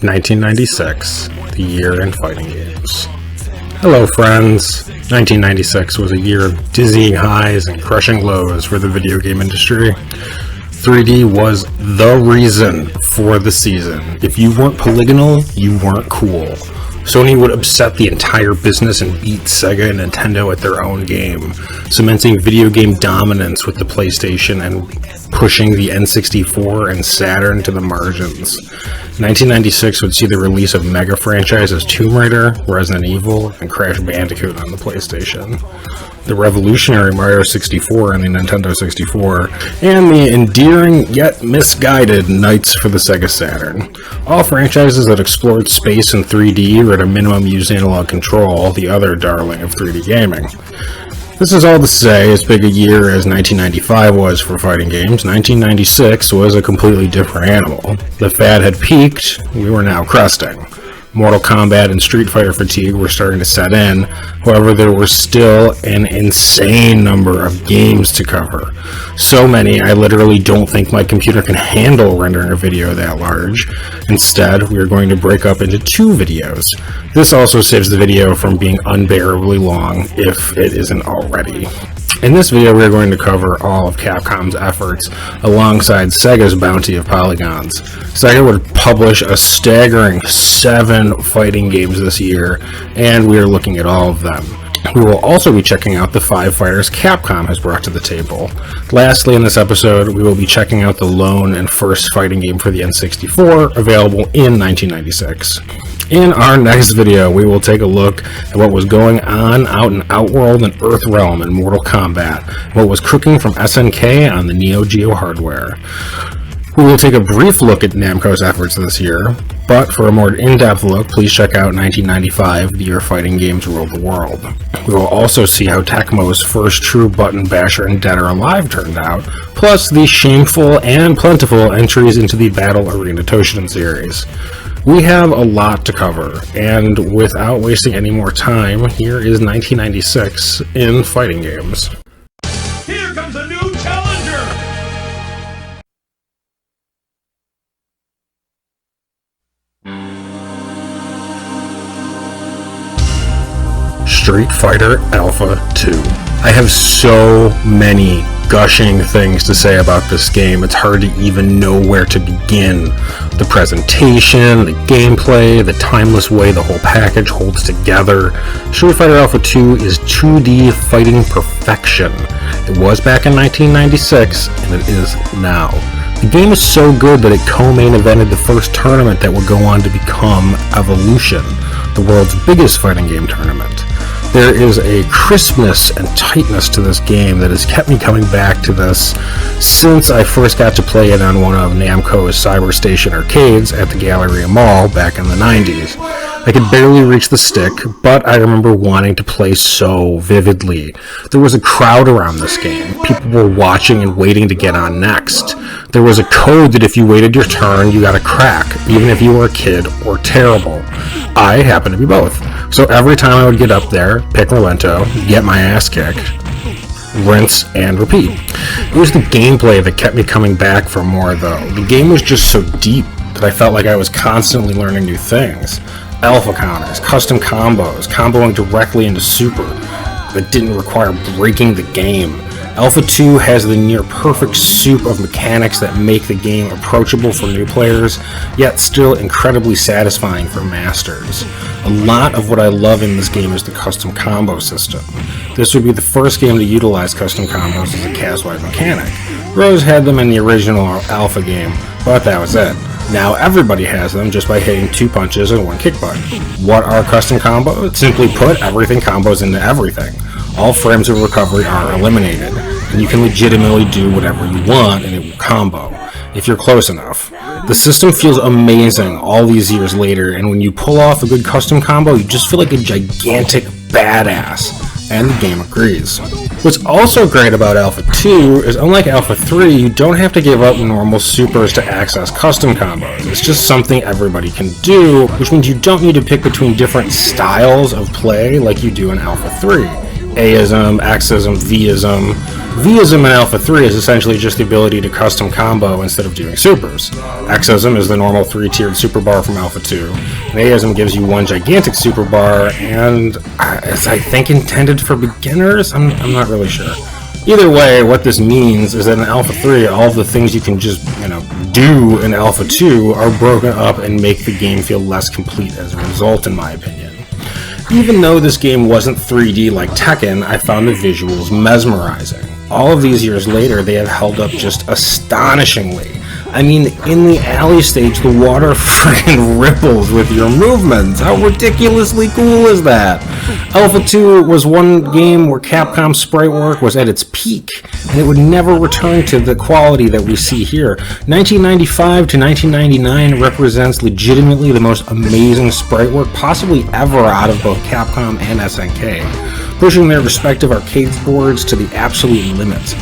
1996, the year in fighting games. Hello friends, 1996 was a year of dizzying highs and crushing lows for the video game industry. 3D was the reason for the season. If you weren't polygonal, you weren't cool. Sony would upset the entire business and beat Sega and Nintendo at their own game, cementing video game dominance with the PlayStation and pushing the N64 and Saturn to the margins. 1996 would see the release of mega franchises Tomb Raider, Resident Evil, and Crash Bandicoot on the PlayStation, the revolutionary Mario 64 on the Nintendo 64, and the endearing yet misguided Knights for the Sega Saturn. All franchises that explored space in 3D or at a minimum used analog control, the other darling of 3D gaming. This is all to say, as big a year as 1995 was for fighting games, 1996 was a completely different animal. The fad had peaked, we were now cresting. Mortal Kombat and Street Fighter fatigue were starting to set in, however there were still an insane number of games to cover. So many, I literally don't think my computer can handle rendering a video that large. Instead, we are going to break up into 2 videos. This also saves the video from being unbearably long, if it isn't already. In this video, we are going to cover all of Capcom's efforts alongside Sega's bounty of polygons. Sega would publish a staggering 7 fighting games this year, and we are looking at all of them. We will also be checking out the 5 fighters Capcom has brought to the table. Lastly, in this episode, we will be checking out the lone and first fighting game for the N64, available in 1996. In our next video, we will take a look at what was going on out in Outworld and Earthrealm in Mortal Kombat, what was cooking from SNK on the Neo Geo hardware. We will take a brief look at Namco's efforts this year, but for a more in-depth look, please check out 1995, the year fighting games ruled the world. We will also see how Tecmo's first true button basher in Dead or Alive turned out, plus the shameful and plentiful entries into the Battle Arena Toshinden series. We have a lot to cover, and without wasting any more time, here is 1996 in fighting games. Here comes a new challenger! Street Fighter Alpha 2. I have so many gushing things to say about this game, it's hard to even know where to begin. The presentation, the gameplay, the timeless way the whole package holds together. Street Fighter Alpha 2 is 2D fighting perfection. It was back in 1996, and it is now. The game is so good that it co-main evented the first tournament that would go on to become Evolution, the world's biggest fighting game tournament. There is a crispness and tightness to this game that has kept me coming back to this since I first got to play it on one of Namco's CyberStation arcades at the Galleria Mall back in the 90s. I could barely reach the stick, but I remember wanting to play so vividly. There was a crowd around this game. People were watching and waiting to get on next. There was a code that if you waited your turn, you got a crack, even if you were a kid or terrible. I happen to be both. So every time I would get up there, pick Rolento, get my ass kicked, rinse and repeat. It was the gameplay that kept me coming back for more though. The game was just so deep that I felt like I was constantly learning new things. Alpha counters, custom combos, comboing directly into super that didn't require breaking the game. Alpha 2 has the near perfect soup of mechanics that make the game approachable for new players, yet still incredibly satisfying for masters. A lot of what I love in this game is the custom combo system. This would be the first game to utilize custom combos as a cast-wide mechanic. Rose had them in the original Alpha game, but that was it. Now everybody has them just by hitting 2 punches and 1 kick button. What are custom combos? Simply put, everything combos into everything. All frames of recovery are eliminated, and you can legitimately do whatever you want and it will combo, if you're close enough. The system feels amazing all these years later, and when you pull off a good custom combo, you just feel like a gigantic badass, and the game agrees. What's also great about Alpha 2 is unlike Alpha 3, you don't have to give up normal supers to access custom combos. It's just something everybody can do, which means you don't need to pick between different styles of play like you do in Alpha 3. A-ism, X-ism, V-ism. V-ism in Alpha 3 is essentially just the ability to custom combo instead of doing supers. X-ism is the normal 3-tiered super bar from Alpha 2. And A-ism gives you one gigantic super bar, and it's, I think, intended for beginners? I'm not really sure. Either way, what this means is that in Alpha 3, all of the things you can just, do in Alpha 2 are broken up and make the game feel less complete as a result, in my opinion. Even though this game wasn't 3D like Tekken, I found the visuals mesmerizing. All of these years later, they have held up just astonishingly. I mean, in the alley stage, the water freaking ripples with your movements. How ridiculously cool is that? Alpha 2 was one game where Capcom's sprite work was at its peak, and it would never return to the quality that we see here. 1995 to 1999 represents legitimately the most amazing sprite work possibly ever out of both Capcom and SNK, pushing their respective arcade boards to the absolute limit.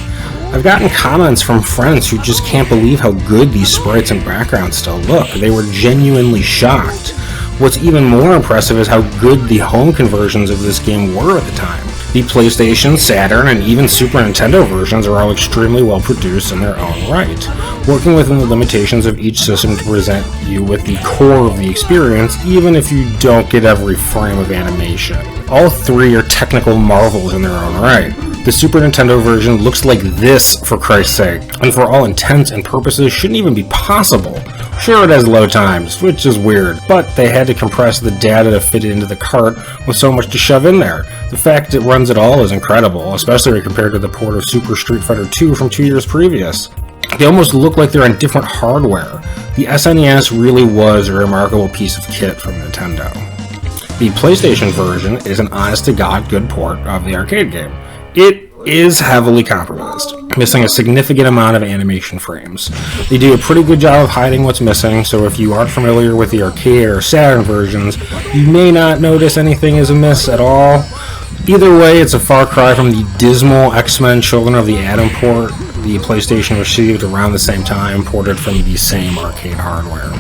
I've gotten comments from friends who just can't believe how good these sprites and backgrounds still look. They were genuinely shocked. What's even more impressive is how good the home conversions of this game were at the time. The PlayStation, Saturn, and even Super Nintendo versions are all extremely well produced in their own right, working within the limitations of each system to present you with the core of the experience, even if you don't get every frame of animation. All three are technical marvels in their own right. The Super Nintendo version looks like this, for Christ's sake, and for all intents and purposes shouldn't even be possible. Sure, it has load times, which is weird, but they had to compress the data to fit it into the cart with so much to shove in there. The fact it runs at all is incredible, especially when compared to the port of Super Street Fighter 2 from 2 years previous. They almost look like they're on different hardware. The SNES really was a remarkable piece of kit from Nintendo. The PlayStation version is an honest-to-God good port of the arcade game. It is heavily compromised, missing a significant amount of animation frames. They do a pretty good job of hiding what's missing, so if you aren't familiar with the arcade or Saturn versions, you may not notice anything is amiss at all. Either way, it's a far cry from the dismal X-Men Children of the Atom port the PlayStation received around the same time, ported from the same arcade hardware.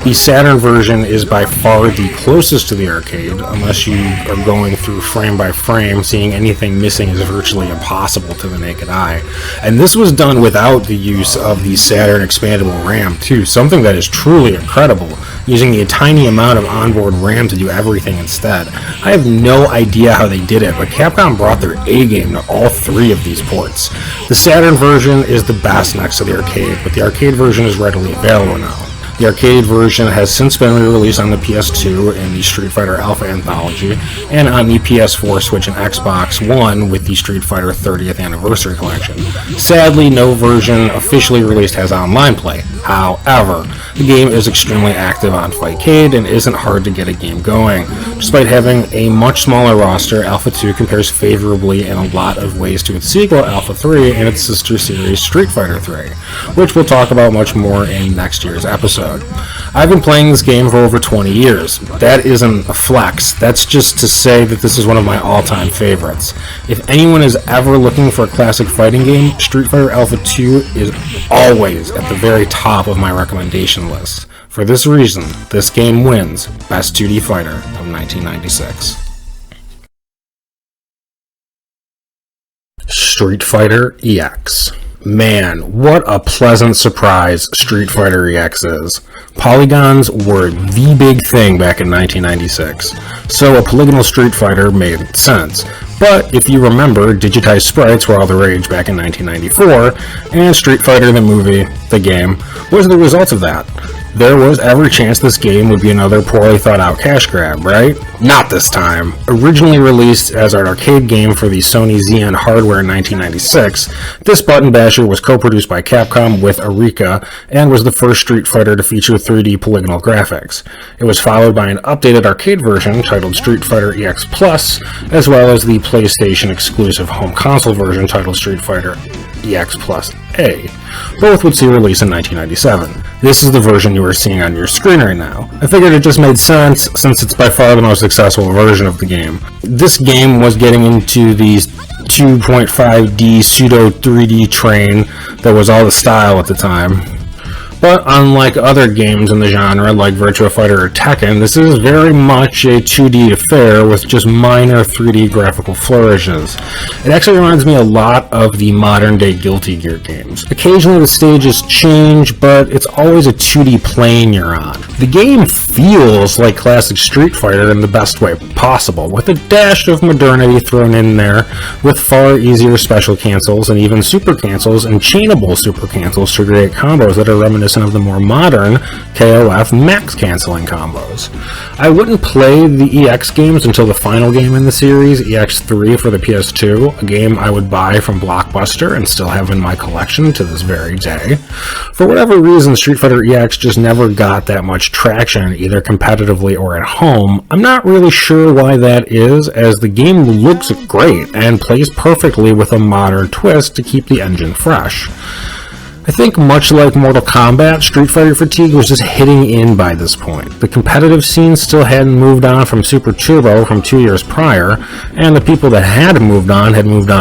The Saturn version is by far the closest to the arcade. Unless you are going through frame by frame, seeing anything missing is virtually impossible to the naked eye. And this was done without the use of the Saturn expandable RAM too, something that is truly incredible, using a tiny amount of onboard RAM to do everything instead. I have no idea how they did it, but Capcom brought their A-game to all three of these ports. The Saturn version is the best next to the arcade, but the arcade version is readily available now. The arcade version has since been re-released on the PS2 in the Street Fighter Alpha Anthology, and on the PS4, Switch, and Xbox One with the Street Fighter 30th Anniversary Collection. Sadly, no version officially released has online play. However, the game is extremely active on Fightcade and isn't hard to get a game going. Despite having a much smaller roster, Alpha 2 compares favorably in a lot of ways to its sequel, Alpha 3, and its sister series, Street Fighter 3, which we'll talk about much more in next year's episode. I've been playing this game for over 20 years. That isn't a flex. That's just to say that this is one of my all-time favorites. If anyone is ever looking for a classic fighting game, Street Fighter Alpha 2 is always at the very top of my recommendation list. For this reason, this game wins Best 2D Fighter of 1996. Street Fighter EX. Man, what a pleasant surprise Street Fighter EX is. Polygons were the big thing back in 1996, so a polygonal Street Fighter made sense. But if you remember, digitized sprites were all the rage back in 1994, and Street Fighter the movie, the game, was the result of that. There was every chance this game would be another poorly thought out cash grab, right? Not this time. Originally released as an arcade game for the Sony Xeon hardware in 1996, this button basher was co-produced by Capcom with Arika and was the first Street Fighter to feature 3D polygonal graphics. It was followed by an updated arcade version titled Street Fighter EX Plus, as well as the PlayStation exclusive home console version titled Street Fighter EX Plus A. Both would see release in 1997. This is the version you are seeing on your screen right now. I figured it just made sense since it's by far the most successful version of the game. This game was getting into the 2.5D pseudo 3D train that was all the style at the time. But unlike other games in the genre like Virtua Fighter or Tekken, this is very much a 2D affair with just minor 3D graphical flourishes. It actually reminds me a lot of the modern-day Guilty Gear games. Occasionally the stages change, but it's always a 2D plane you're on. The game feels like classic Street Fighter in the best way possible, with a dash of modernity thrown in there, with far easier special cancels and even super cancels and chainable super cancels to create combos that are reminiscent of the more modern KOF max canceling combos. I wouldn't play the EX games until the final game in the series, EX3 for the PS2, a game I would buy from Blockbuster and still have in my collection to this very day. For whatever reason, Street Fighter EX just never got that much traction, either competitively or at home. I'm not really sure why that is, as the game looks great and plays perfectly with a modern twist to keep the engine fresh. I think much like Mortal Kombat, Street Fighter fatigue was just hitting in by this point. The competitive scene still hadn't moved on from Super Turbo from 2 years prior, and the people that had moved on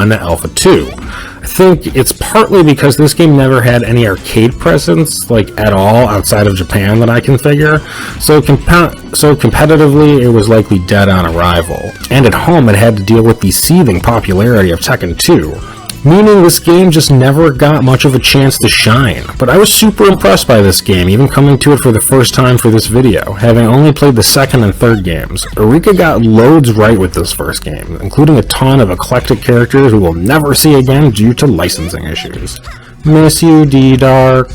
to Alpha 2. I think it's partly because this game never had any arcade presence, like at all, outside of Japan that I can figure, so competitively it was likely dead on arrival. And at home it had to deal with the seething popularity of Tekken 2. Meaning this game just never got much of a chance to shine. But I was super impressed by this game, even coming to it for the first time for this video, having only played the second and third games. Eureka got loads right with this first game, including a ton of eclectic characters we will never see again due to licensing issues. Miss you, D-Dark.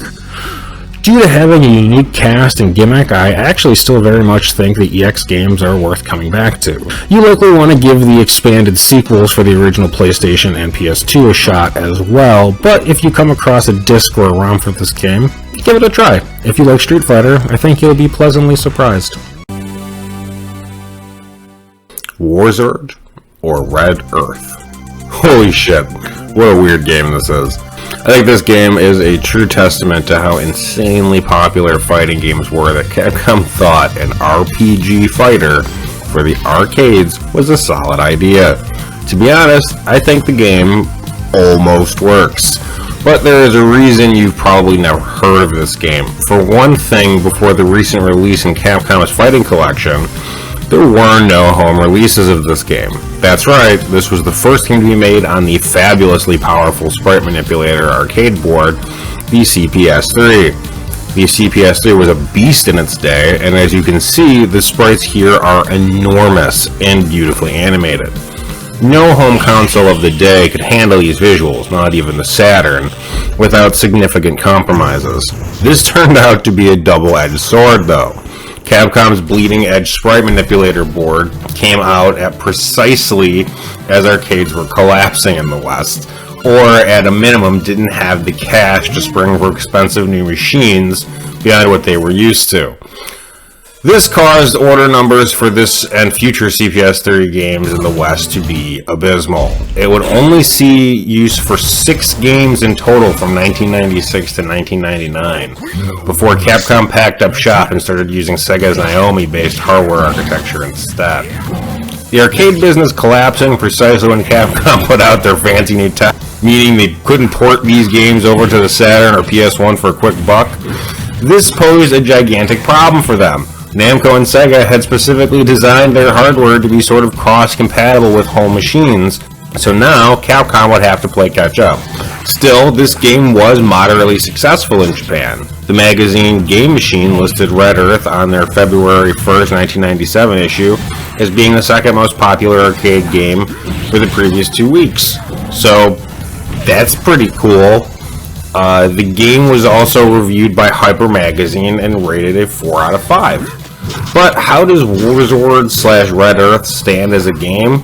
Due to having a unique cast and gimmick, I actually still very much think the EX games are worth coming back to. You likely want to give the expanded sequels for the original PlayStation and PS2 a shot as well, but if you come across a disc or a ROM for this game, give it a try. If you like Street Fighter, I think you'll be pleasantly surprised. Warzord or Red Earth? Holy shit, what a weird game this is. I think this game is a true testament to how insanely popular fighting games were that Capcom thought an RPG fighter for the arcades was a solid idea. To be honest, I think the game almost works. But there is a reason you've probably never heard of this game. For one thing, before the recent release in Capcom's Fighting Collection, there were no home releases of this game. That's right, this was the first game to be made on the fabulously powerful sprite manipulator arcade board, the CPS-3. The CPS-3 was a beast in its day, and as you can see, the sprites here are enormous and beautifully animated. No home console of the day could handle these visuals, not even the Saturn, without significant compromises. This turned out to be a double-edged sword, though. Capcom's bleeding-edge sprite manipulator board came out at precisely as arcades were collapsing in the West, or at a minimum didn't have the cash to spring for expensive new machines beyond what they were used to. This caused order numbers for this and future CPS-3 games in the West to be abysmal. It would only see use for 6 games in total from 1996 to 1999, before Capcom packed up shop and started using Sega's Naomi-based hardware architecture instead. The arcade business collapsing precisely when Capcom put out their fancy new tech, meaning they couldn't port these games over to the Saturn or PS1 for a quick buck. This posed a gigantic problem for them. Namco and Sega had specifically designed their hardware to be sort of cross-compatible with home machines, so now Capcom would have to play catch-up. Still, this game was moderately successful in Japan. The magazine Game Machine listed Red Earth on their February 1st, 1997 issue as being the second most popular arcade game for the previous 2 weeks. So, that's pretty cool. The game was also reviewed by Hyper Magazine and rated a 4 out of 5. But how does Warzord/Red Earth stand as a game?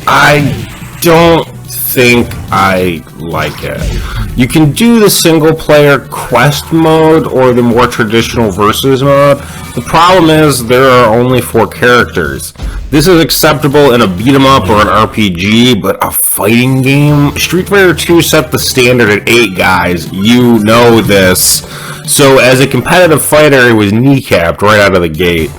I don't think I like it. You can do the single player quest mode or the more traditional versus mode. The problem is there are only 4 characters. This is acceptable in a beat 'em up or an RPG, but a fighting game? Street Fighter 2 set the standard at 8 guys. You know this. So as a competitive fighter, it was kneecapped right out of the gate.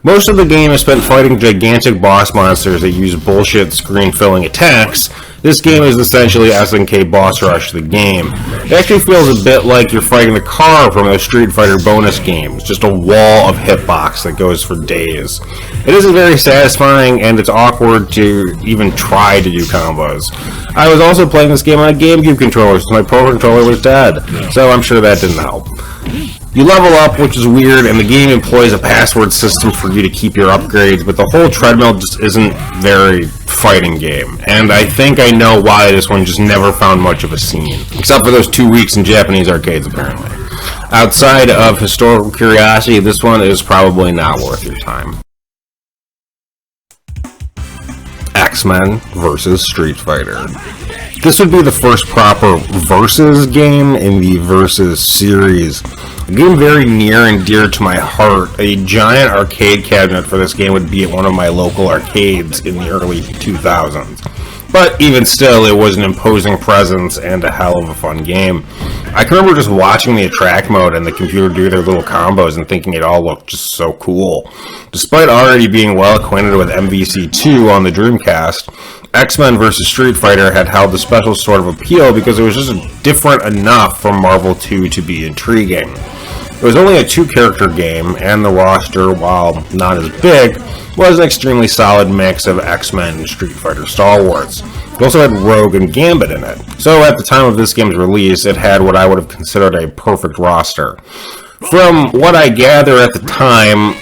Most of the game is spent fighting gigantic boss monsters that use bullshit screen-filling attacks. This game is essentially SNK Boss Rush, the game. It actually feels a bit like you're fighting the car from those Street Fighter bonus games, just a wall of hitbox that goes for days. It isn't very satisfying, and it's awkward to even try to do combos. I was also playing this game on a GameCube controller, so my Pro Controller was dead, so I'm sure that didn't help. You level up, which is weird, and the game employs a password system for you to keep your upgrades, but the whole treadmill just isn't very fighting game. And I think I know why this one just never found much of a scene. Except for those 2 weeks in Japanese arcades, apparently. Outside of historical curiosity, this one is probably not worth your time. X-Men vs. Street Fighter. This would be the first proper Versus game in the Versus series. A game very near and dear to my heart. A giant arcade cabinet for this game would be at one of my local arcades in the early 2000s. But even still, it was an imposing presence and a hell of a fun game. I can remember just watching the attract mode and the computer do their little combos and thinking it all looked just so cool. Despite already being well acquainted with MVC2 on the Dreamcast, X-Men vs. Street Fighter had held a special sort of appeal because it was just different enough from Marvel 2 to be intriguing. It was only a 2-character game, and the roster, while not as big, was an extremely solid mix of X-Men and Street Fighter stalwarts. It also had Rogue and Gambit in it. So at the time of this game's release, it had what I would have considered a perfect roster. From what I gather at the time,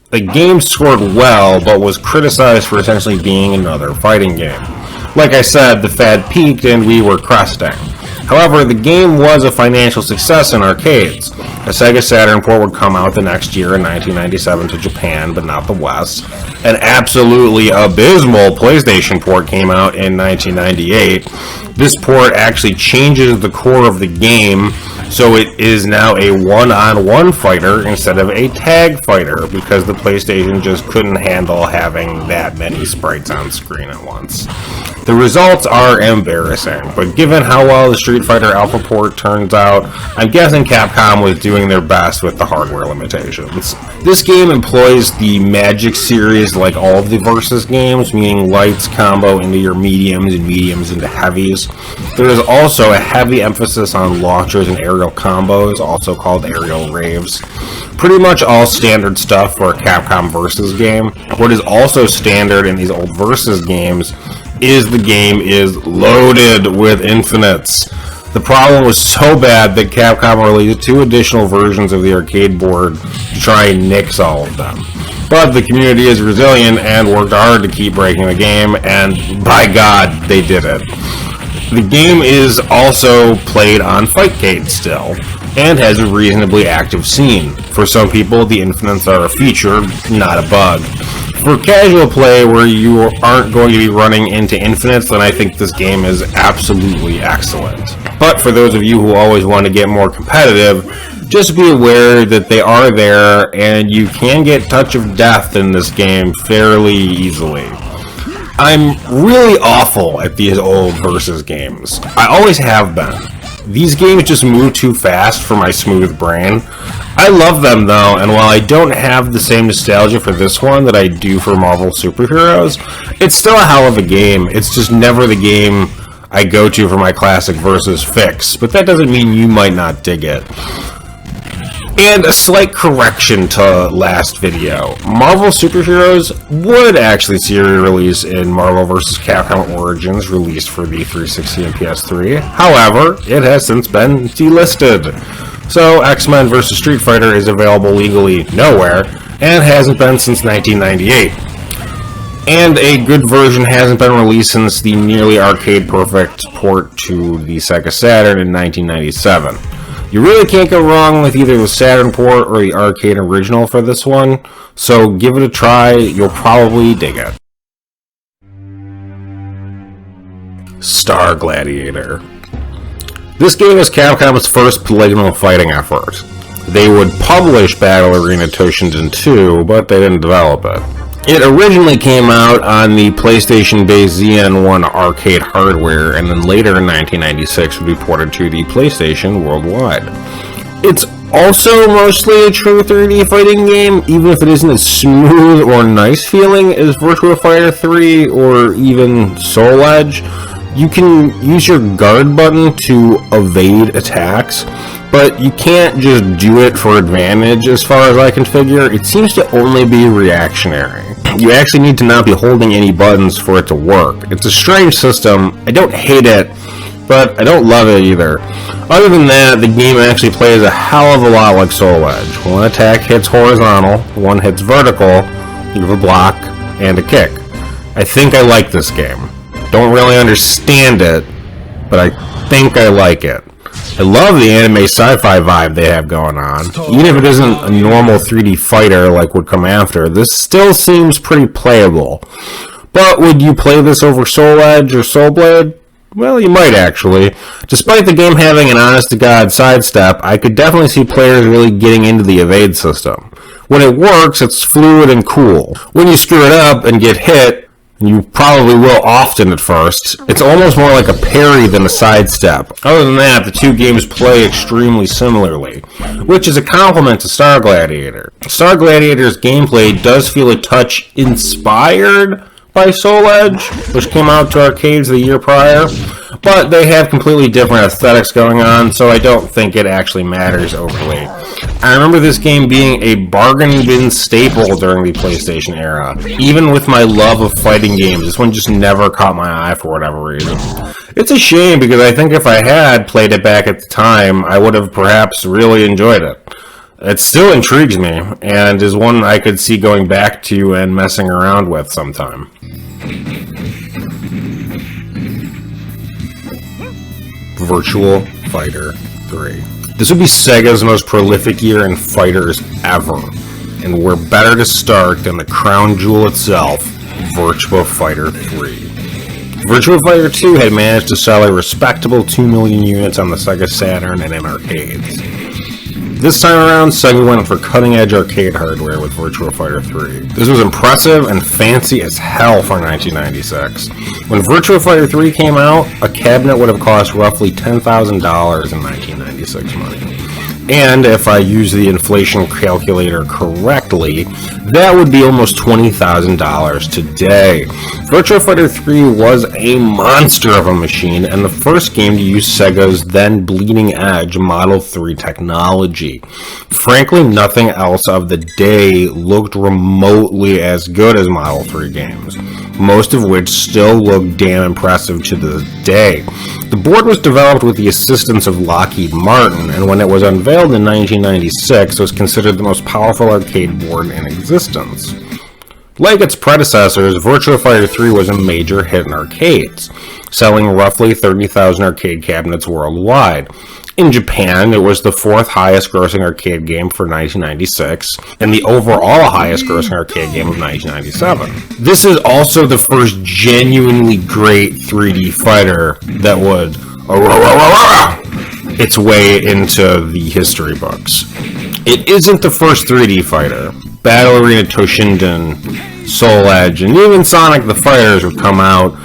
the game scored well, but was criticized for essentially being another fighting game. Like I said, the fad peaked and we were cresting. However, the game was a financial success in arcades. A Sega Saturn port would come out the next year in 1997 to Japan, but not the West. An absolutely abysmal PlayStation port came out in 1998. This port actually changes the core of the game, so it is now a one-on-one fighter instead of a tag fighter, because the PlayStation just couldn't handle having that many sprites on screen at once. The results are embarrassing, but given how well the Street Fighter Alpha port turns out, I'm guessing Capcom was doing their best with the hardware limitations. This game employs the Magic series like all of the Versus games, meaning lights combo into your mediums and mediums into heavies. There is also a heavy emphasis on launchers and aerial combos, also called aerial raves. Pretty much all standard stuff for a Capcom Versus game. What is also standard in these old Versus games is the game is loaded with infinites. The problem was so bad that Capcom released 2 additional versions of the arcade board to try and nix all of them. But the community is resilient and worked hard to keep breaking the game, and by God, they did it. The game is also played on Fightcade still, and has a reasonably active scene. For some people, the infinites are a feature, not a bug. For casual play where you aren't going to be running into infinites, then I think this game is absolutely excellent. But for those of you who always want to get more competitive, just be aware that they are there, and you can get touch of death in this game fairly easily. I'm really awful at these old Versus games. I always have been. These games just move too fast for my smooth brain. I love them though, and while I don't have the same nostalgia for this one that I do for Marvel Superheroes, it's still a hell of a game. It's just never the game I go to for my classic Versus fix, but that doesn't mean you might not dig it. And a slight correction to last video. Marvel Superheroes would actually see a re-release in Marvel vs. Capcom Origins, released for the 360 and PS3. However, it has since been delisted. So X-Men vs. Street Fighter is available legally nowhere, and hasn't been since 1998. And a good version hasn't been released since the nearly arcade-perfect port to the Sega Saturn in 1997. You really can't go wrong with either the Saturn port or the arcade original for this one, so give it a try, you'll probably dig it. Star Gladiator. This game is Capcom's first polygonal fighting effort. They would publish Battle Arena Toshinden 2, but they didn't develop it. It originally came out on the PlayStation-based ZN1 arcade hardware, and then later in 1996 would be ported to the PlayStation worldwide. It's also mostly a true 3D fighting game, even if it isn't as smooth or nice feeling as Virtua Fighter 3 or even Soul Edge. You can use your guard button to evade attacks, but you can't just do it for advantage as far as I can figure. It seems to only be reactionary. You actually need to not be holding any buttons for it to work. It's a strange system. I don't hate it, but I don't love it either. Other than that, the game actually plays a hell of a lot like Soul Edge. One attack hits horizontal, one hits vertical, you have a block, and a kick. I think I like this game. Don't really understand it, but I think I like it. I love the anime sci-fi vibe they have going on. Even if it isn't a normal 3D fighter like would come after, this still seems pretty playable. But would you play this over Soul Edge or Soul Blade? Well, you might actually. Despite the game having an honest-to-God sidestep, I could definitely see players really getting into the evade system. When it works, it's fluid and cool. When you screw it up and get hit, you probably will often at first, it's almost more like a parry than a sidestep. Other than that, the two games play extremely similarly, which is a compliment to Star Gladiator. Star Gladiator's gameplay does feel a touch inspired by Soul Edge, which came out to arcades the year prior, but they have completely different aesthetics going on, so I don't think it actually matters overly. I remember this game being a bargain bin staple during the PlayStation era. Even with my love of fighting games, this one just never caught my eye for whatever reason. It's a shame because I think if I had played it back at the time, I would have perhaps really enjoyed it. It still intrigues me, and is one I could see going back to and messing around with sometime. Virtua Fighter 3. This would be Sega's most prolific year in fighters ever, and where better to start than the crown jewel itself, Virtua Fighter 3. Virtua Fighter 2 had managed to sell a respectable 2 million units on the Sega Saturn and in arcades. This time around, Sega went for cutting-edge arcade hardware with Virtua Fighter 3. This was impressive and fancy as hell for 1996. When Virtua Fighter 3 came out, a cabinet would have cost roughly $10,000 in 1996 money. And if I use the inflation calculator correctly, that would be almost $20,000 today. Virtua Fighter 3 was a monster of a machine and the first game to use Sega's then bleeding edge Model 3 technology. Frankly, nothing else of the day looked remotely as good as Model 3 games, most of which still look damn impressive to this day. The board was developed with the assistance of Lockheed Martin, and when it was unveiled in 1996, was considered the most powerful arcade board in existence. Like its predecessors, Virtua Fighter 3 was a major hit in arcades, selling roughly 30,000 arcade cabinets worldwide. In Japan, it was the fourth highest grossing arcade game for 1996, and the overall highest grossing arcade game of 1997. This is also the first genuinely great 3D fighter that would its way into the history books. It isn't the first 3D fighter. Battle Arena Toshinden, Soul Edge, and even Sonic the Fighters would come out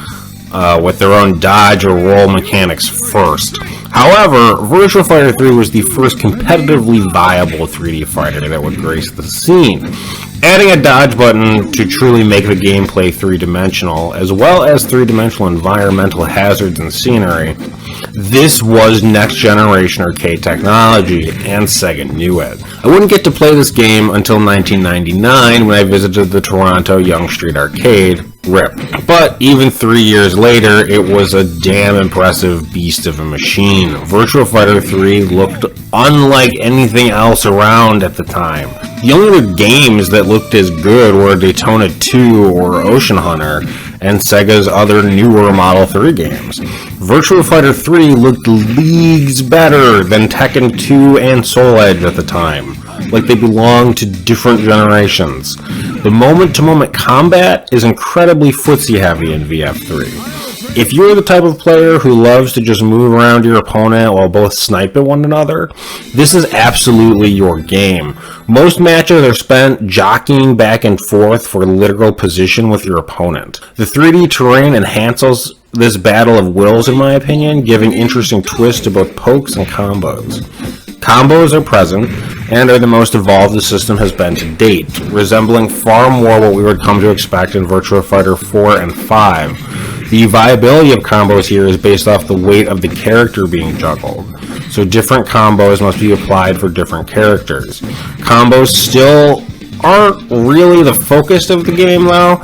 with their own dodge or roll mechanics first. However, Virtua Fighter 3 was the first competitively viable 3D fighter that would grace the scene. Adding a dodge button to truly make the gameplay three-dimensional, as well as three-dimensional environmental hazards and scenery, this was next-generation arcade technology, and Sega knew it. I wouldn't get to play this game until 1999 when I visited the Toronto Yonge Street Arcade, RIP. But even 3 years later, it was a damn impressive beast of a machine. Virtua Fighter 3 looked unlike anything else around at the time. The only other games that looked as good were Daytona 2 or Ocean Hunter, and Sega's other newer Model 3 games. Virtua Fighter 3 looked leagues better than Tekken 2 and Soul Edge at the time, like they belonged to different generations. The moment-to-moment combat is incredibly footsie-heavy in VF3. If you're the type of player who loves to just move around your opponent while both snipe at one another, this is absolutely your game. Most matches are spent jockeying back and forth for literal position with your opponent. The 3D terrain enhances this battle of wills in my opinion, giving interesting twists to both pokes and combos. Combos are present and are the most evolved the system has been to date, resembling far more what we would come to expect in Virtua Fighter 4 and 5. The viability of combos here is based off the weight of the character being juggled, so different combos must be applied for different characters. Combos still aren't really the focus of the game though.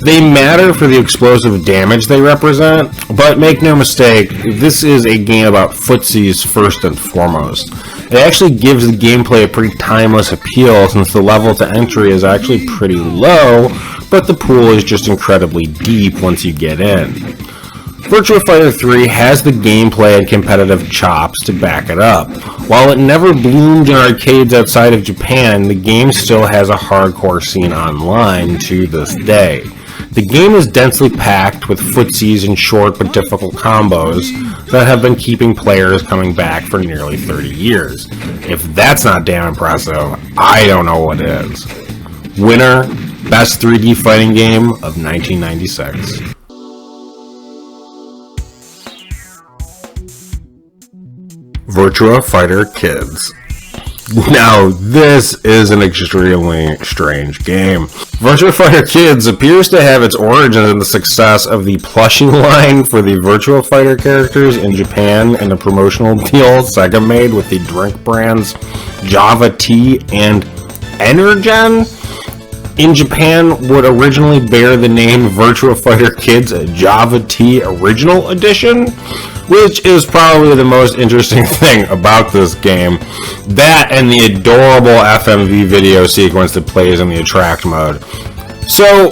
They matter for the explosive damage they represent, but make no mistake, this is a game about footsies first and foremost. It actually gives the gameplay a pretty timeless appeal since the level to entry is actually pretty low, but the pool is just incredibly deep once you get in. Virtua Fighter 3 has the gameplay and competitive chops to back it up. While it never bloomed in arcades outside of Japan, the game still has a hardcore scene online to this day. The game is densely packed with footsies and short but difficult combos that have been keeping players coming back for nearly 30 years. If that's not damn impressive, I don't know what is. Winner, Best 3D Fighting Game of 1996. Virtua Fighter Kids. Now, this is an extremely strange game. Virtua Fighter Kids appears to have its origins in the success of the plushie line for the Virtua Fighter characters in Japan and a promotional deal Sega made with the drink brands Java Tea and Energen. In Japan, would originally bear the name Virtua Fighter Kids Java Tea Original Edition, which is probably the most interesting thing about this game. That and the adorable FMV video sequence that plays in the attract mode. So,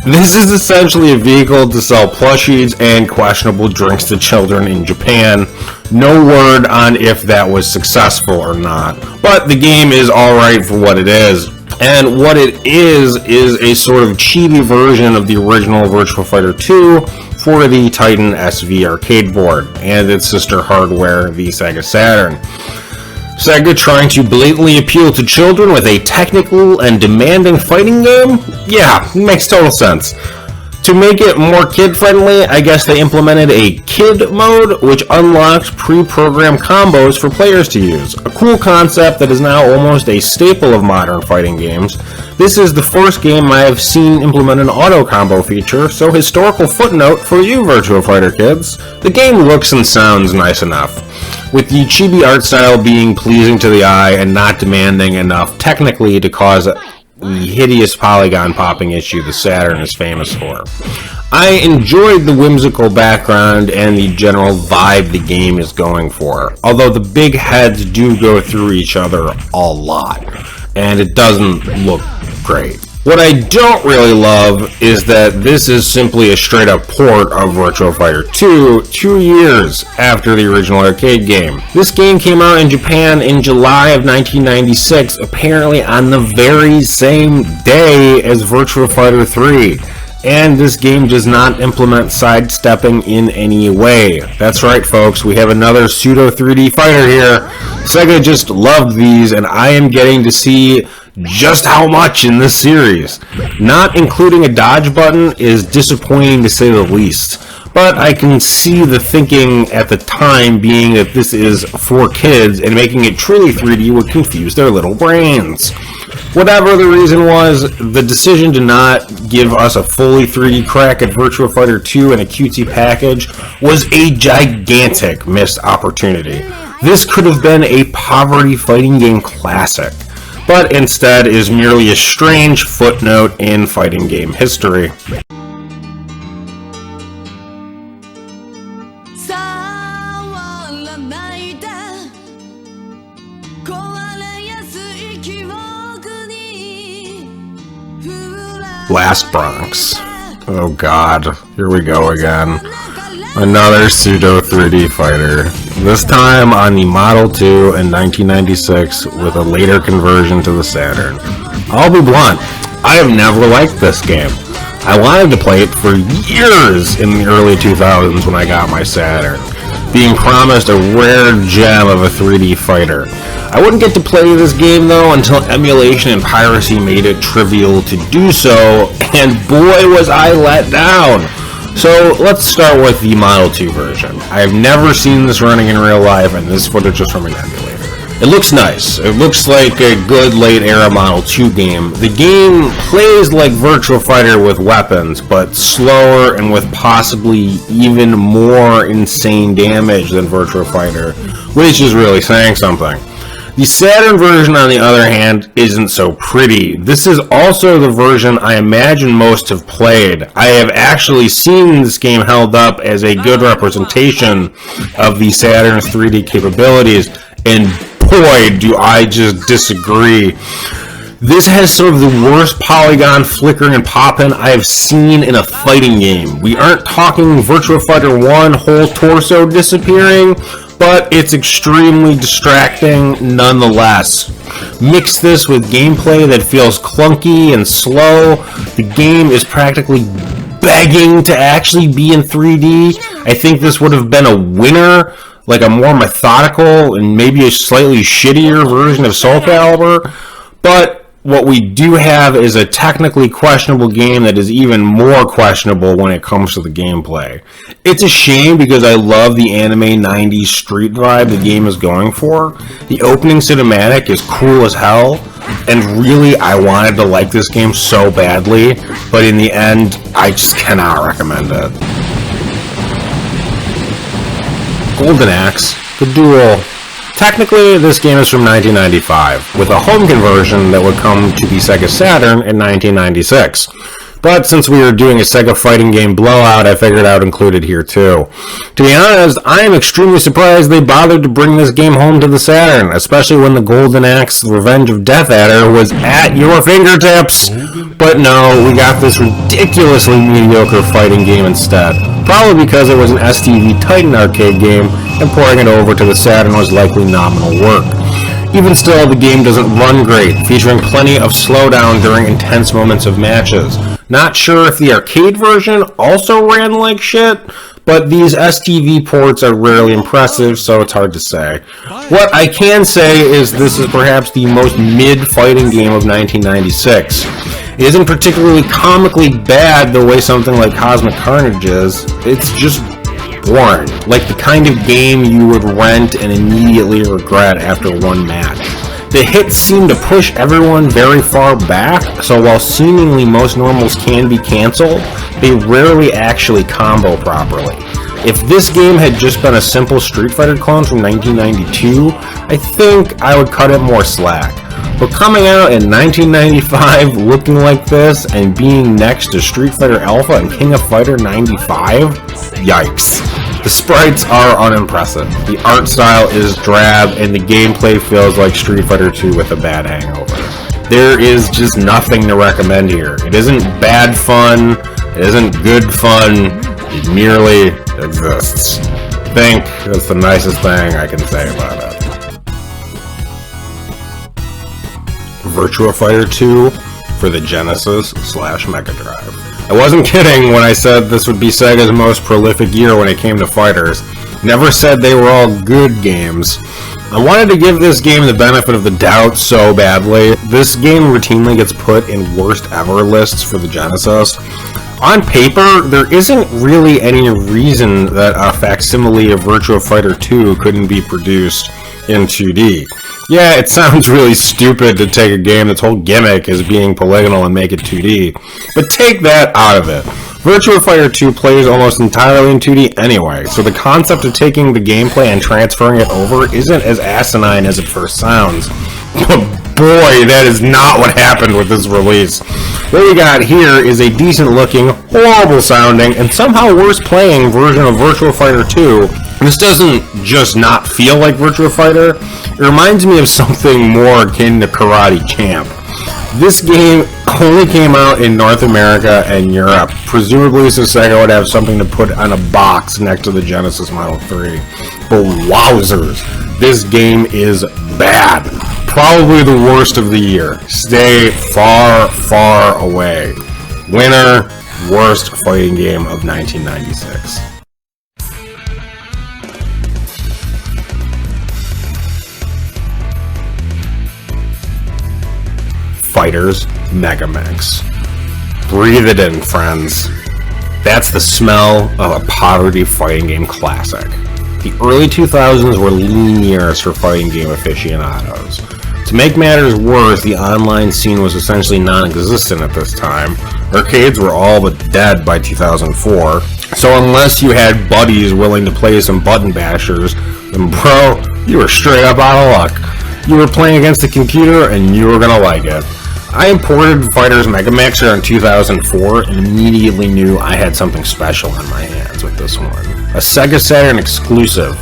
this is essentially a vehicle to sell plushies and questionable drinks to children in Japan. No word on if that was successful or not, but the game is alright for what it is. And what it is a sort of chibi version of the original Virtua Fighter 2 for the Titan SV arcade board and its sister hardware, the Sega Saturn. Sega trying to blatantly appeal to children with a technical and demanding fighting game? Yeah, makes total sense. To make it more kid-friendly, I guess they implemented a kid mode, which unlocked pre-programmed combos for players to use. A cool concept that is now almost a staple of modern fighting games. This is the first game I have seen implement an auto combo feature, so historical footnote for you Virtua Fighter kids. The game looks and sounds nice enough, with the chibi art style being pleasing to the eye and not demanding enough technically to cause the hideous polygon popping issue the Saturn is famous for. I enjoyed the whimsical background and the general vibe the game is going for, although the big heads do go through each other a lot, and it doesn't look great. What I don't really love is that this is simply a straight up port of Virtua Fighter 2 2 years after the original arcade game. This game came out in Japan in July of 1996, apparently on the very same day as Virtua Fighter 3. And this game does not implement sidestepping in any way. That's right, folks, we have another pseudo 3D fighter here. Sega just loved these, and I am getting to see just how much in this series. Not including a dodge button is disappointing to say the least. But I can see the thinking at the time being that this is for kids, and making it truly 3D would confuse their little brains. Whatever the reason was, the decision to not give us a fully 3D crack at Virtua Fighter 2 in a cutesy package was a gigantic missed opportunity. This could have been a poverty fighting game classic, but instead is merely a strange footnote in fighting game history. Blast Bronx. Oh god, here we go again. Another pseudo 3D fighter. This time on the Model 2 in 1996 with a later conversion to the Saturn. I'll be blunt, I have never liked this game. I wanted to play it for years in the early 2000s when I got my Saturn, being promised a rare gem of a 3D fighter. I wouldn't get to play this game though until emulation and piracy made it trivial to do so, and boy was I let down! So let's start with the Model 2 version. I have never seen this running in real life, and this footage is from an emulator. It looks nice. It looks like a good late era Model 2 game. The game plays like Virtua Fighter with weapons, but slower and with possibly even more insane damage than Virtua Fighter, which is really saying something. The Saturn version, on the other hand, isn't so pretty. This is also the version I imagine most have played. I have actually seen this game held up as a good representation of the Saturn's 3D capabilities, and boy, do I just disagree. This has some of the worst polygon flickering and popping I have seen in a fighting game. We aren't talking Virtua Fighter 1 whole torso disappearing, but it's extremely distracting nonetheless. Mix this with gameplay that feels clunky and slow. The game is practically begging to actually be in 3D. I think this would have been a winner, like a more methodical and maybe a slightly shittier version of Soul Calibur. But what we do have is a technically questionable game that is even more questionable when it comes to the gameplay. It's a shame because I love the anime 90s street vibe the game is going for. The opening cinematic is cool as hell, and really I wanted to like this game so badly, but in the end, I just cannot recommend it. Golden Axe, The Duel. Technically, this game is from 1995, with a home conversion that would come to the Sega Saturn in 1996. But since we were doing a Sega fighting game blowout, I figured I would include it here too. To be honest, I am extremely surprised they bothered to bring this game home to the Saturn, especially when the Golden Axe Revenge of Death Adder was at your fingertips. But no, we got this ridiculously mediocre fighting game instead. Probably because it was an STV Titan arcade game, and porting it over to the Saturn was likely nominal work. Even still, the game doesn't run great, featuring plenty of slowdown during intense moments of matches. Not sure if the arcade version also ran like shit, but these STV ports are rarely impressive, so it's hard to say. What I can say is this is perhaps the most mid-fighting game of 1996. It isn't particularly comically bad the way something like Cosmic Carnage is. It's just boring, like the kind of game you would rent and immediately regret after one match. The hits seem to push everyone very far back, so while seemingly most normals can be cancelled, they rarely actually combo properly. If this game had just been a simple Street Fighter clone from 1992, I think I would cut it more slack. But coming out in 1995 looking like this and being next to Street Fighter Alpha and King of Fighter 95, yikes. The sprites are unimpressive, the art style is drab, and the gameplay feels like Street Fighter 2 with a bad hangover. There is just nothing to recommend here. It isn't bad fun, it isn't good fun, it merely exists. I think that's the nicest thing I can say about it. Virtua Fighter 2 for the Genesis/Mega Drive. I wasn't kidding when I said this would be Sega's most prolific year when it came to fighters. Never said they were all good games. I wanted to give this game the benefit of the doubt so badly. This game routinely gets put in worst ever lists for the Genesis. On paper, there isn't really any reason that a facsimile of Virtua Fighter 2 couldn't be produced in 2D. Yeah, it sounds really stupid to take a game that's whole gimmick is being polygonal and make it 2D, but take that out of it. Virtua Fighter 2 plays almost entirely in 2D anyway, so the concept of taking the gameplay and transferring it over isn't as asinine as it first sounds. But boy, that is not what happened with this release. What we got here is a decent looking, horrible sounding, and somehow worse playing version of Virtua Fighter 2. This doesn't just not feel like Virtua Fighter, it reminds me of something more akin to Karate Champ. This game only came out in North America and Europe, presumably so Sega would have something to put on a box next to the Genesis Model 3. But wowzers, this game is bad. Probably the worst of the year. Stay far, far away. Winner, worst fighting game of 1996. Fighters Megamix. Breathe it in, friends. That's the smell of a poverty fighting game classic. The early 2000s were lean years for fighting game aficionados. To make matters worse, the online scene was essentially non-existent at this time. Arcades were all but dead by 2004, so unless you had buddies willing to play some button bashers, then bro, you were straight up out of luck. You were playing against a computer and you were gonna like it. I imported Fighters Mega Mixer in 2004 and immediately knew I had something special on my hands with this one. A Sega Saturn exclusive,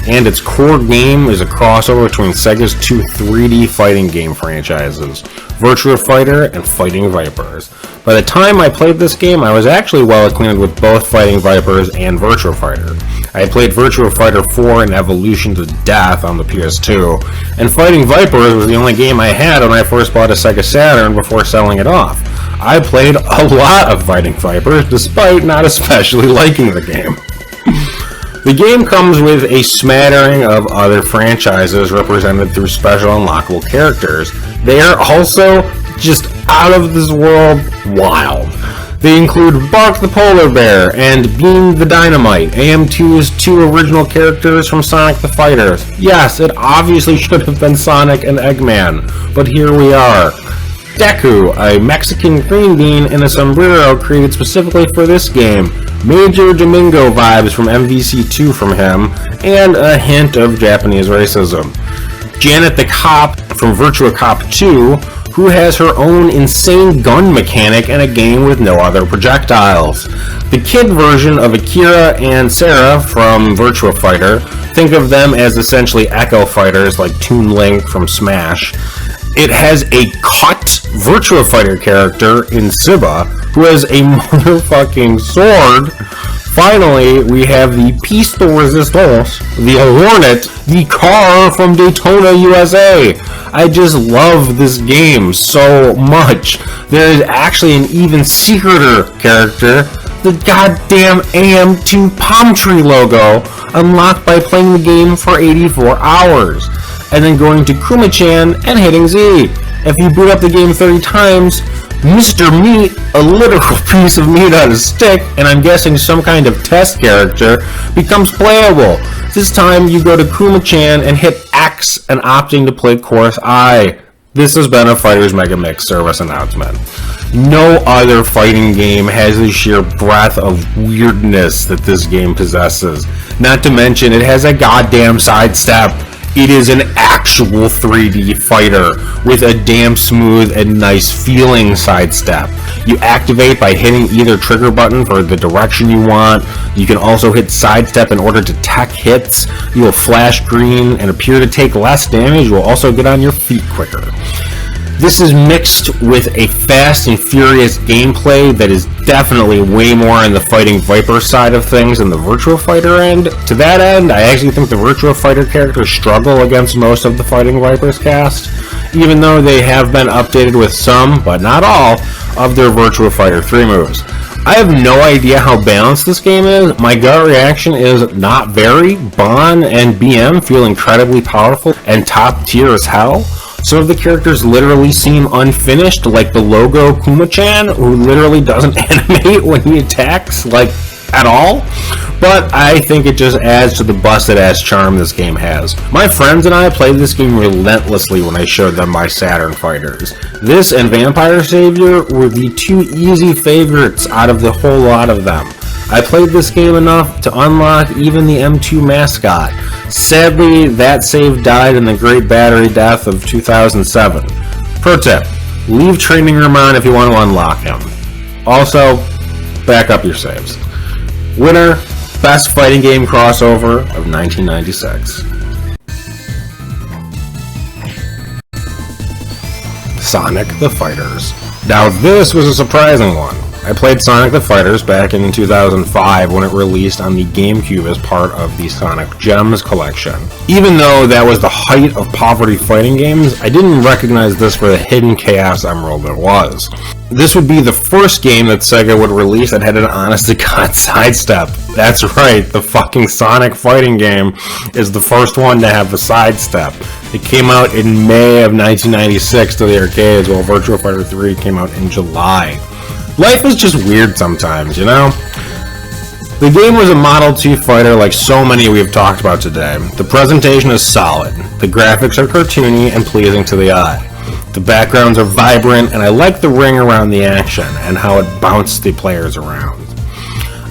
and its core game is a crossover between Sega's two 3D fighting game franchises, Virtua Fighter and Fighting Vipers. By the time I played this game, I was actually well acquainted with both Fighting Vipers and Virtua Fighter. I had played Virtua Fighter 4 and Evolution to death on the PS2, and Fighting Vipers was the only game I had when I first bought a Sega Saturn before selling it off. I played a lot of Fighting Vipers, despite not especially liking the game. The game comes with a smattering of other franchises represented through special unlockable characters. They are also just out of this world wild. They include Bark the Polar Bear and Beam the Dynamite, AM2's two original characters from Sonic the Fighters. Yes, it obviously should have been Sonic and Eggman, but here we are. Deku, a Mexican green bean in a sombrero created specifically for this game. Major Domingo vibes from MVC2 from him, and a hint of Japanese racism. Janet the Cop from Virtua Cop 2, who has her own insane gun mechanic and a game with no other projectiles. The kid version of Akira and Sarah from Virtua Fighter, think of them as essentially Echo Fighters like Toon Link from Smash. It has a cut Virtua Fighter character in Siba, who has a motherfucking sword. Finally, we have the Piece de Resistance, the Hornet, the car from Daytona, USA. I just love this game so much. There is actually an even secreter character, the goddamn AM2 palm tree logo, unlocked by playing the game for 84 hours, and then going to Kuma-chan and hitting Z. If you boot up the game 30 times, Mr. Meat, a literal piece of meat on a stick, and I'm guessing some kind of test character, becomes playable. This time you go to Kuma-chan and hit X and opting to play Course I. This has been a Fighters Mega Mix service announcement. No other fighting game has the sheer breadth of weirdness that this game possesses. Not to mention, it has a goddamn sidestep. It is an actual 3D fighter with a damn smooth and nice feeling sidestep. You activate by hitting either trigger button for the direction you want. You can also hit sidestep in order to tech hits. You will flash green and appear to take less damage. You will also get on your feet quicker. This is mixed with a fast and furious gameplay that is definitely way more in the Fighting Viper side of things than the Virtua Fighter end. To that end, I actually think the Virtua Fighter characters struggle against most of the Fighting Vipers cast, even though they have been updated with some, but not all, of their Virtua Fighter 3 moves. I have no idea how balanced this game is. My gut reaction is not very. Bon and BM feel incredibly powerful and top tier as hell. Some of the characters literally seem unfinished, like the logo Kuma-chan, who literally doesn't animate when he attacks, like, at all. But I think it just adds to the busted-ass charm this game has. My friends and I played this game relentlessly when I showed them my Saturn fighters. This and Vampire Savior were the two easy favorites out of the whole lot of them. I played this game enough to unlock even the M2 mascot. Sadly, that save died in the Great Battery Death of 2007. Pro tip, leave Training Room on if you want to unlock him. Also, back up your saves. Winner, best fighting game crossover of 1996. Sonic the Fighters. Now this was a surprising one. I played Sonic the Fighters back in 2005 when it released on the GameCube as part of the Sonic Gems collection. Even though that was the height of poverty fighting games, I didn't recognize this for the hidden Chaos Emerald it was. This would be the first game that Sega would release that had an honest-to-God sidestep. That's right, the fucking Sonic fighting game is the first one to have a sidestep. It came out in May of 1996 to the arcades, while Virtua Fighter 3 came out in July. Life is just weird sometimes, you know? The game was a Model T fighter like so many we've talked about today. The presentation is solid, the graphics are cartoony and pleasing to the eye. The backgrounds are vibrant, and I like the ring around the action and how it bounced the players around.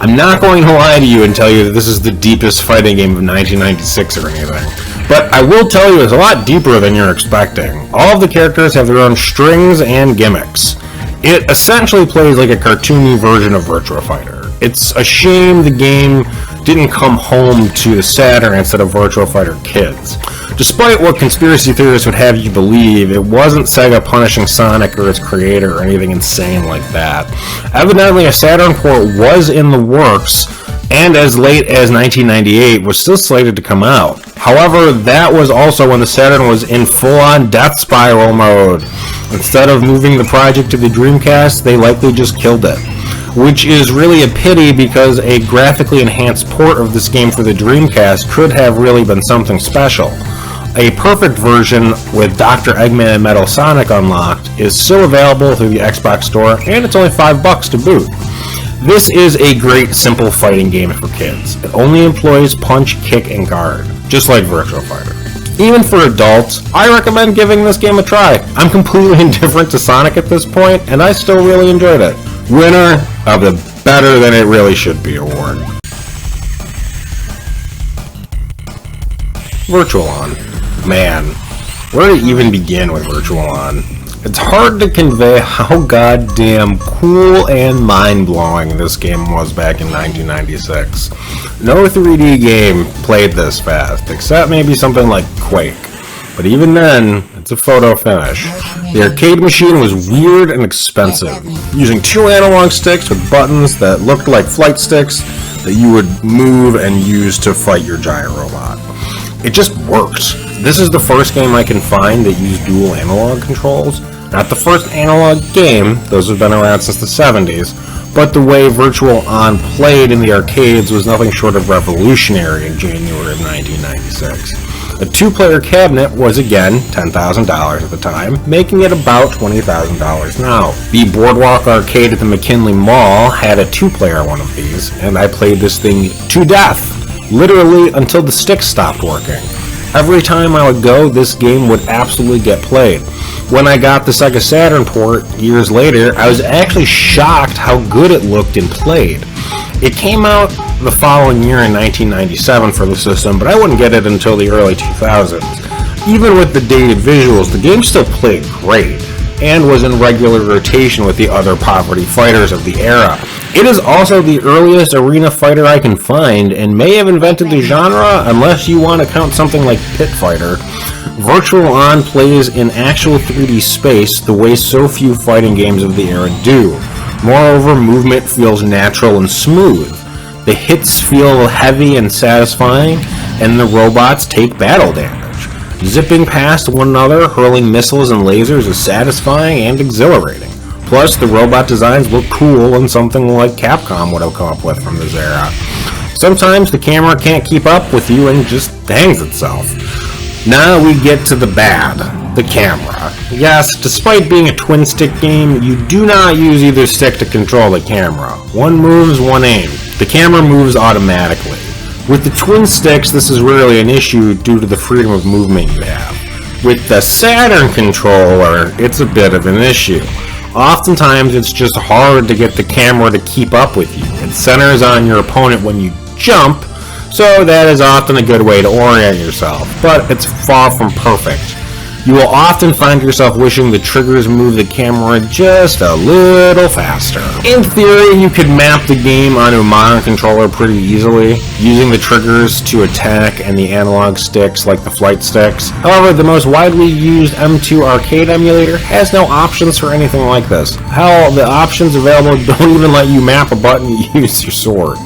I'm not going to lie to you and tell you that this is the deepest fighting game of 1996 or anything, but I will tell you it's a lot deeper than you're expecting. All of the characters have their own strings and gimmicks. It essentially plays like a cartoony version of Virtua Fighter. It's a shame the game didn't come home to the Saturn instead of Virtua Fighter Kids. Despite what conspiracy theorists would have you believe, it wasn't Sega punishing Sonic or its creator or anything insane like that. Evidently, a Saturn port was in the works, and as late as 1998 was still slated to come out. However, that was also when the Saturn was in full-on death spiral mode. Instead of moving the project to the Dreamcast, they likely just killed it. Which is really a pity because a graphically enhanced port of this game for the Dreamcast could have really been something special. A perfect version with Dr. Eggman and Metal Sonic unlocked is still available through the Xbox Store, and it's only $5 to boot. This is a great, simple fighting game for kids. It only employs punch, kick, and guard, just like Virtua Fighter. Even for adults, I recommend giving this game a try. I'm completely indifferent to Sonic at this point, and I still really enjoyed it. Winner of the Better Than It Really Should Be award. Virtual On. Man, where to even begin with Virtual On? It's hard to convey how goddamn cool and mind-blowing this game was back in 1996. No 3D game played this fast, except maybe something like Quake. But even then, it's a photo finish. The arcade machine was weird and expensive, using 2 analog sticks with buttons that looked like flight sticks that you would move and use to fight your giant robot. It just works. This is the first game I can find that used dual analog controls. Not the first analog game, those have been around since the 70s, but the way Virtual On played in the arcades was nothing short of revolutionary in January of 1996. A 2-player cabinet was again $10,000 at the time, making it about $20,000 now. The Boardwalk Arcade at the McKinley Mall had a 2-player one of these, and I played this thing to death, literally until the sticks stopped working. Every time I would go, this game would absolutely get played. When I got the Sega Saturn port years later, I was actually shocked how good it looked and played. It came out the following year in 1997 for the system, but I wouldn't get it until the early 2000s. Even with the dated visuals, the game still played great, and was in regular rotation with the other poverty fighters of the era. It is also the earliest arena fighter I can find, and may have invented the genre, unless you want to count something like Pit Fighter. Virtual On plays in actual 3D space the way so few fighting games of the era do. Moreover, movement feels natural and smooth. The hits feel heavy and satisfying, and the robots take battle damage. Zipping past one another, hurling missiles and lasers is satisfying and exhilarating. Plus, the robot designs look cool and something like Capcom would have come up with from this era. Sometimes the camera can't keep up with you and just hangs itself. Now we get to the bad, the camera. Yes, despite being a twin-stick game, you do not use either stick to control the camera. One moves, one aims. The camera moves automatically. With the twin sticks, this is rarely an issue due to the freedom of movement you have. With the Saturn controller, it's a bit of an issue. Oftentimes, it's just hard to get the camera to keep up with you. It centers on your opponent when you jump, so that is often a good way to orient yourself, but it's far from perfect. You will often find yourself wishing the triggers move the camera just a little faster. In theory, you could map the game onto a modern controller pretty easily, using the triggers to attack and the analog sticks like the flight sticks. However, the most widely used M2 arcade emulator has no options for anything like this. Hell, the options available don't even let you map a button to use your sword.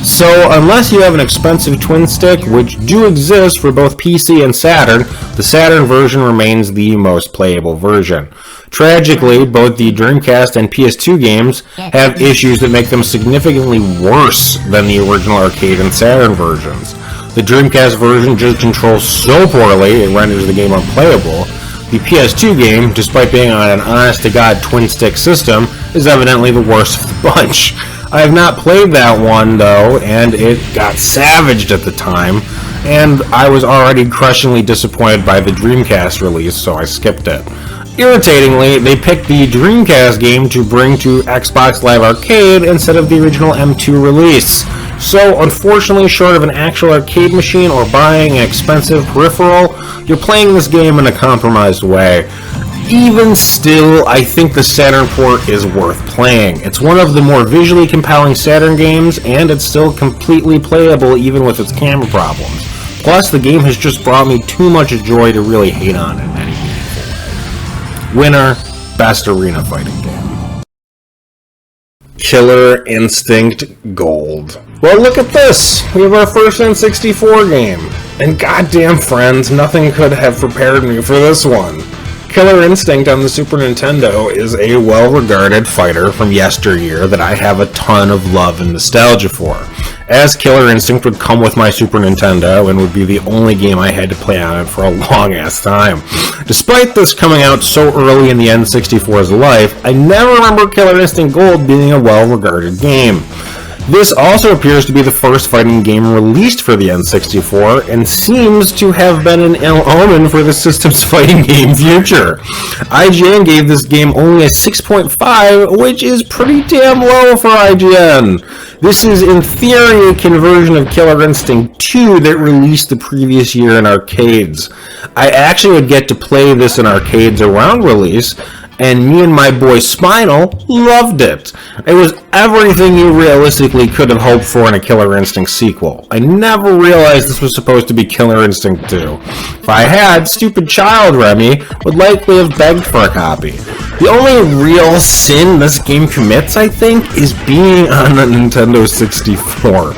So, unless you have an expensive twin stick, which do exist for both PC and Saturn, the Saturn version remains the most playable version. Tragically, both the Dreamcast and PS2 games have issues that make them significantly worse than the original arcade and Saturn versions. The Dreamcast version just controls so poorly it renders the game unplayable. The PS2 game, despite being on an honest-to-God twin-stick system, is evidently the worst of the bunch. I have not played that one, though, and it got savaged at the time, and I was already crushingly disappointed by the Dreamcast release, so I skipped it. Irritatingly, they picked the Dreamcast game to bring to Xbox Live Arcade instead of the original M2 release. So, unfortunately, short of an actual arcade machine or buying an expensive peripheral, you're playing this game in a compromised way. Even still, I think the Saturn port is worth playing. It's one of the more visually compelling Saturn games, and it's still completely playable even with its camera problems. Plus, the game has just brought me too much joy to really hate on it in any meaningful way. Winner, Best Arena Fighting Game. Killer Instinct Gold. Well, look at this! We have our first N64 game. And goddamn friends, nothing could have prepared me for this one. Killer Instinct on the Super Nintendo is a well-regarded fighter from yesteryear that I have a ton of love and nostalgia for. As Killer Instinct would come with my Super Nintendo and would be the only game I had to play on it for a long-ass time. Despite this coming out so early in the N64's life, I never remember Killer Instinct Gold being a well-regarded game. This also appears to be the first fighting game released for the N64, and seems to have been an ill omen for the system's fighting game future. IGN gave this game only a 6.5, which is pretty damn low for IGN. This is in theory a conversion of Killer Instinct 2 that released the previous year in arcades. I actually would get to play this in arcades around release, and me and my boy Spinal loved it. It was everything you realistically could have hoped for in a Killer Instinct sequel. I never realized this was supposed to be Killer Instinct 2. If I had, stupid child Remy would likely have begged for a copy. The only real sin this game commits, I think, is being on the Nintendo 64.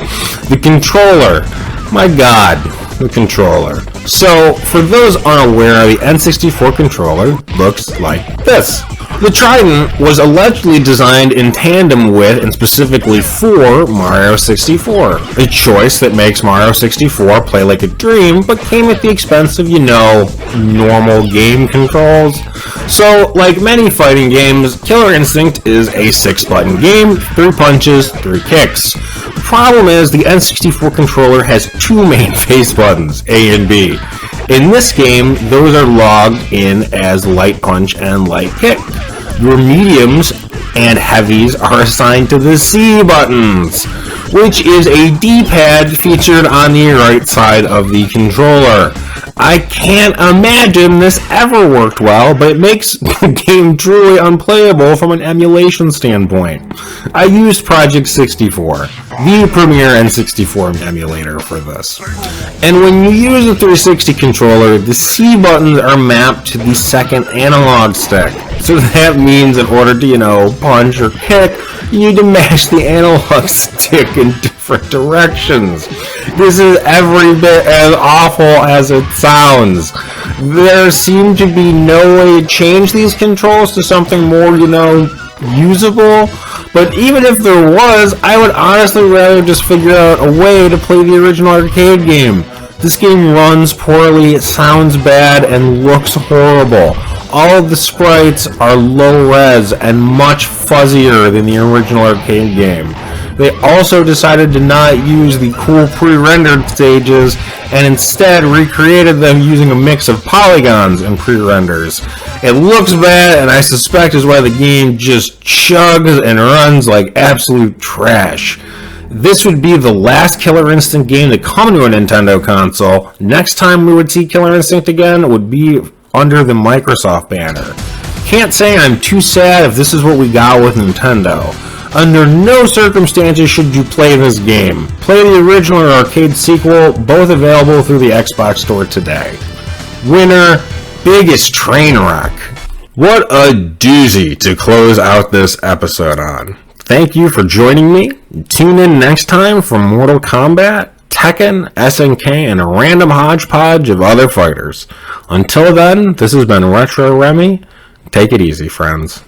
The controller. My god. The controller. So, for those unaware, the N64 controller looks like this. The Trident was allegedly designed in tandem with, and specifically for, Mario 64. A choice that makes Mario 64 play like a dream, but came at the expense of, normal game controls. So, like many fighting games, Killer Instinct is a 6-button game, 3 punches, 3 kicks. The problem is, the N64 controller has 2 main face buttons, A and B. In this game, those are logged in as light punch and light kick. Your mediums and heavies are assigned to the C buttons, which is a D-pad featured on the right side of the controller. I can't imagine this ever worked well, but it makes the game truly unplayable from an emulation standpoint. I used Project 64, the premier N64 emulator for this. And when you use a 360 controller, the C buttons are mapped to the second analog stick. So that means in order to, punch or kick, you need to mash the analog stick in different directions. This is every bit as awful as it sounds. There seemed to be no way to change these controls to something more, usable. But even if there was, I would honestly rather just figure out a way to play the original arcade game. This game runs poorly, it sounds bad, and looks horrible. All of the sprites are low res and much fuzzier than the original arcade game. They also decided to not use the cool pre-rendered stages and instead recreated them using a mix of polygons and pre-renders. It looks bad, and I suspect is why the game just chugs and runs like absolute trash. This would be the last Killer Instinct game to come to a Nintendo console. Next time we would see Killer Instinct again would be under the Microsoft banner. Can't say I'm too sad if this is what we got with Nintendo. Under no circumstances should you play this game. Play the original or arcade sequel, both available through the Xbox Store today. Winner, biggest train wreck. What a doozy to close out this episode on. Thank you for joining me. Tune in next time for Mortal Kombat, Tekken, SNK, and a random hodgepodge of other fighters. Until then, this has been Retro Remy. Take it easy, friends.